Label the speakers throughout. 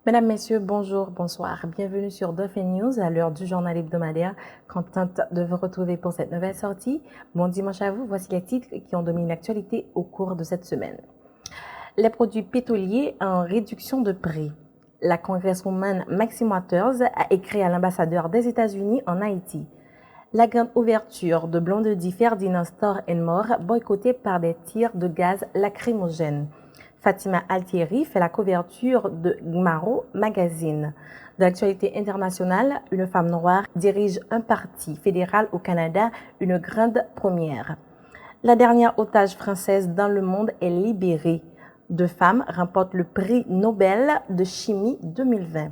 Speaker 1: Mesdames, Messieurs, bonjour, bonsoir. Bienvenue sur Dauphin News à l'heure du journal hebdomadaire. Contente de vous retrouver pour cette nouvelle sortie. Bon dimanche à vous. Voici les titres qui ont dominé l'actualité au cours de cette semaine. Les produits pétroliers en réduction de prix. La congresswoman Maxine Waters a écrit à l'ambassadeur des États-Unis en Haïti. La grande ouverture de Blondie Ferdinand Store & More boycottée par des tirs de gaz lacrymogènes. Fatima Altieri fait la couverture de Gmaro Magazine. De l'actualité internationale, une femme noire dirige un parti fédéral au Canada, une grande première. La dernière otage française dans le monde est libérée. 2 femmes remportent le prix Nobel de chimie 2020.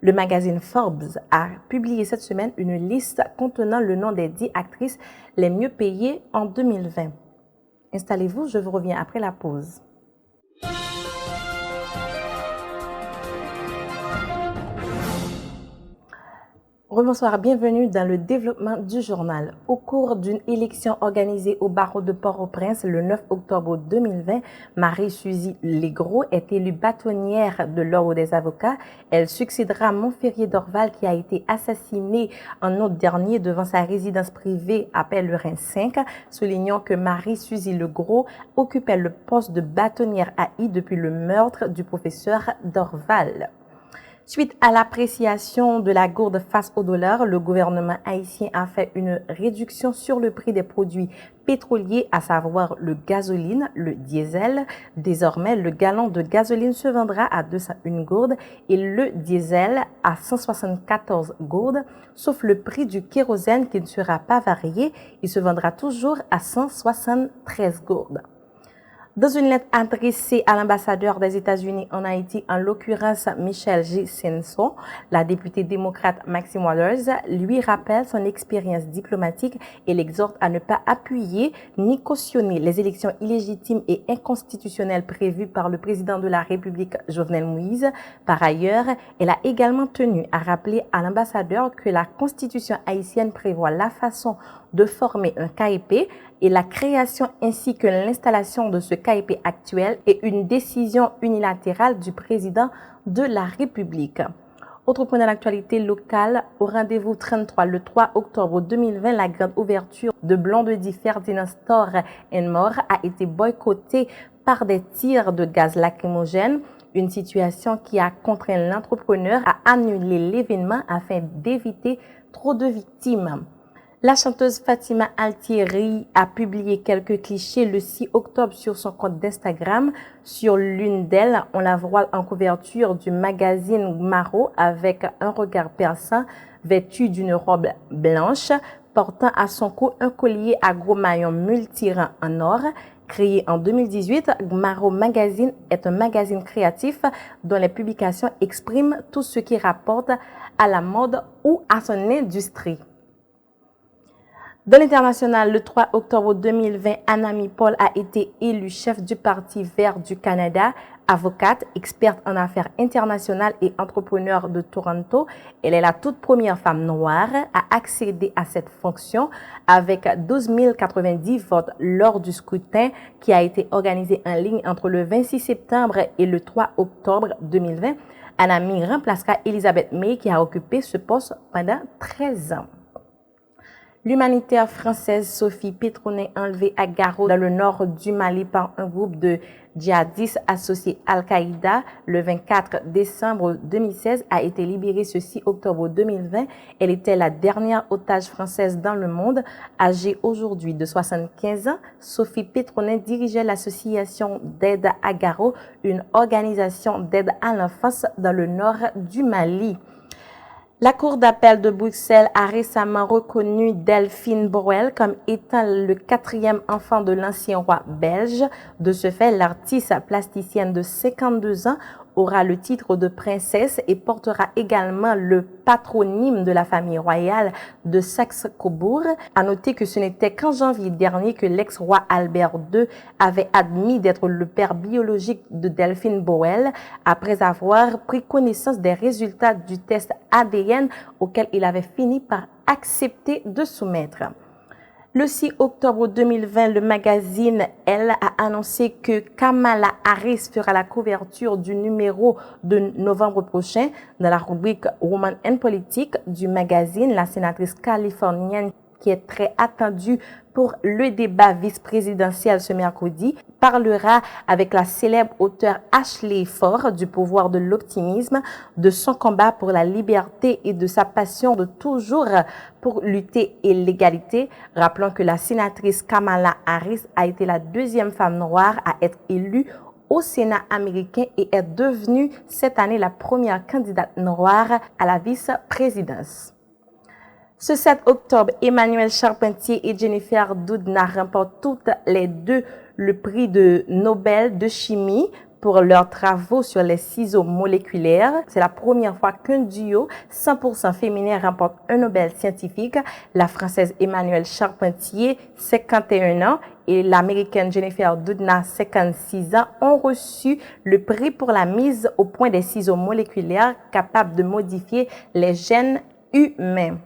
Speaker 1: Le magazine Forbes a publié cette semaine une liste contenant le nom des 10 actrices les mieux payées en 2020. Installez-vous, je vous reviens après la pause. Bonsoir, bienvenue dans le développement du journal. Au cours d'une élection organisée au barreau de Port-au-Prince le 9 octobre 2020, Marie-Suzy Legros est élue bâtonnière de l'Ordre des avocats. Elle succédera à Montferrier Dorval qui a été assassiné en août dernier devant sa résidence privée à Pellerin 5, soulignant que Marie-Suzy Legros occupait le poste de bâtonnière AI depuis le meurtre du professeur Dorval. Suite à l'appréciation de la gourde face au dollar, le gouvernement haïtien a fait une réduction sur le prix des produits pétroliers, à savoir le gasoline, le diesel. Désormais, le gallon de gasoline se vendra à 201 gourdes et le diesel à 174 gourdes, sauf le prix du kérosène qui ne sera pas varié. Il se vendra toujours à 173 gourdes. Dans une lettre adressée à l'ambassadeur des États-Unis en Haïti, en l'occurrence Michelle J. Senso, la députée démocrate Maxine Waters lui rappelle son expérience diplomatique et l'exhorte à ne pas appuyer ni cautionner les élections illégitimes et inconstitutionnelles prévues par le président de la République Jovenel Moïse. Par ailleurs, elle a également tenu à rappeler à l'ambassadeur que la Constitution haïtienne prévoit la façon de former un KEP et la création ainsi que l'installation de ce KEP actuel est une décision unilatérale du président de la République. Autre point de l'actualité locale, au rendez-vous 33 le 3 octobre 2020, la grande ouverture de Blondie Ferdinand Store & More a été boycottée par des tirs de gaz lacrymogène, une situation qui a contraint l'entrepreneur à annuler l'événement afin d'éviter trop de victimes. La chanteuse Fatima Altieri a publié quelques clichés le 6 octobre sur son compte d'Instagram. Sur l'une d'elles, on la voit en couverture du magazine Gmaro avec un regard perçant, vêtue d'une robe blanche, portant à son cou un collier à gros maillons multirang en or. Créé en 2018, Gmaro Magazine est un magazine créatif dont les publications expriment tout ce qui rapporte à la mode ou à son industrie. Dans l'international, le 3 octobre 2020, Anami Paul a été élue chef du Parti vert du Canada, avocate, experte en affaires internationales et entrepreneur de Toronto. Elle est la toute première femme noire à accéder à cette fonction avec 12 090 votes lors du scrutin qui a été organisé en ligne entre le 26 septembre et le 3 octobre 2020. Anami remplacera Elizabeth May qui a occupé ce poste pendant 13 ans. L'humanitaire française Sophie Pétronet, enlevée à Garo dans le nord du Mali par un groupe de djihadistes associés Al-Qaïda le 24 décembre 2016, a été libérée ce 6 octobre 2020. Elle était la dernière otage française dans le monde. Âgée aujourd'hui de 75 ans, Sophie Pétronet dirigeait l'association d'aide à Garo, une organisation d'aide à l'enfance dans le nord du Mali. La Cour d'appel de Bruxelles a récemment reconnu Delphine Borel comme étant le 4e enfant de l'ancien roi belge. De ce fait, l'artiste plasticienne de 52 ans aura le titre de princesse et portera également le patronyme de la famille royale de Saxe-Cobourg. À noter que ce n'était qu'en janvier dernier que l'ex-roi Albert II avait admis d'être le père biologique de Delphine Borel après avoir pris connaissance des résultats du test ADN auquel il avait fini par accepter de soumettre. Le 6 octobre 2020, le magazine Elle a annoncé que Kamala Harris fera la couverture du numéro de novembre prochain. Dans la rubrique Women and Politics du magazine, la sénatrice californienne qui est très attendue pour le débat vice-présidentiel ce mercredi, parlera avec la célèbre auteure Ashley Ford du pouvoir de l'optimisme, de son combat pour la liberté et de sa passion de toujours pour lutter et l'égalité. Rappelons que la sénatrice Kamala Harris a été la deuxième femme noire à être élue au Sénat américain et est devenue cette année la première candidate noire à la vice-présidence. Ce 7 octobre, Emmanuelle Charpentier et Jennifer Doudna remportent toutes les deux le prix de Nobel de chimie pour leurs travaux sur les ciseaux moléculaires. C'est la première fois qu'un duo 100% féminin remporte un Nobel scientifique. La Française Emmanuelle Charpentier, 51 ans, et l'Américaine Jennifer Doudna, 56 ans, ont reçu le prix pour la mise au point des ciseaux moléculaires capables de modifier les gènes humains.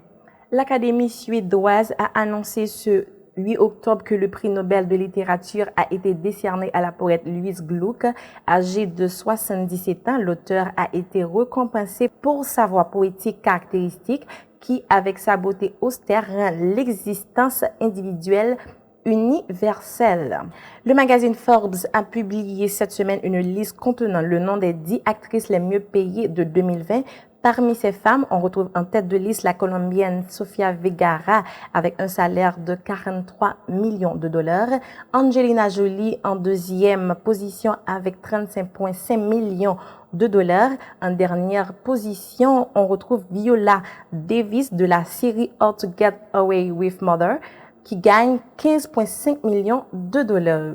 Speaker 1: L'Académie suédoise a annoncé ce 8 octobre que le prix Nobel de littérature a été décerné à la poète Louise Gluck. Âgée de 77 ans, l'auteur a été récompensé pour sa voix poétique caractéristique qui, avec sa beauté austère, rend l'existence individuelle universelle. Le magazine Forbes a publié cette semaine une liste contenant le nom des 10 actrices les mieux payées de 2020. Parmi ces femmes, on retrouve en tête de liste la Colombienne Sofia Vergara avec un salaire de 43 millions de dollars. Angelina Jolie en deuxième position avec 35,5 millions de dollars. En dernière position, on retrouve Viola Davis de la série How to Get Away with Mother qui gagne 15,5 millions de dollars.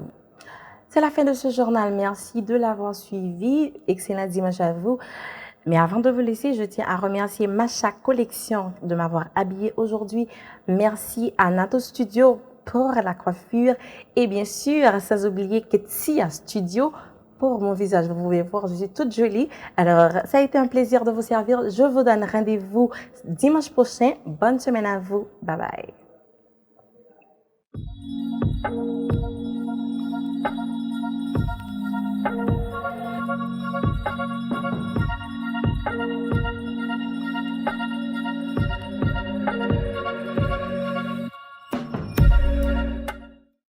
Speaker 1: C'est la fin de ce journal. Merci de l'avoir suivi. Excellent dimanche à vous. Mais avant de vous laisser, je tiens à remercier Macha Collection de m'avoir habillée aujourd'hui. Merci à Nato Studio pour la coiffure. Et bien sûr, sans oublier Ketsia Studio pour mon visage. Vous pouvez voir, je suis toute jolie. Alors, ça a été un plaisir de vous servir. Je vous donne rendez-vous dimanche prochain. Bonne semaine à vous. Bye bye.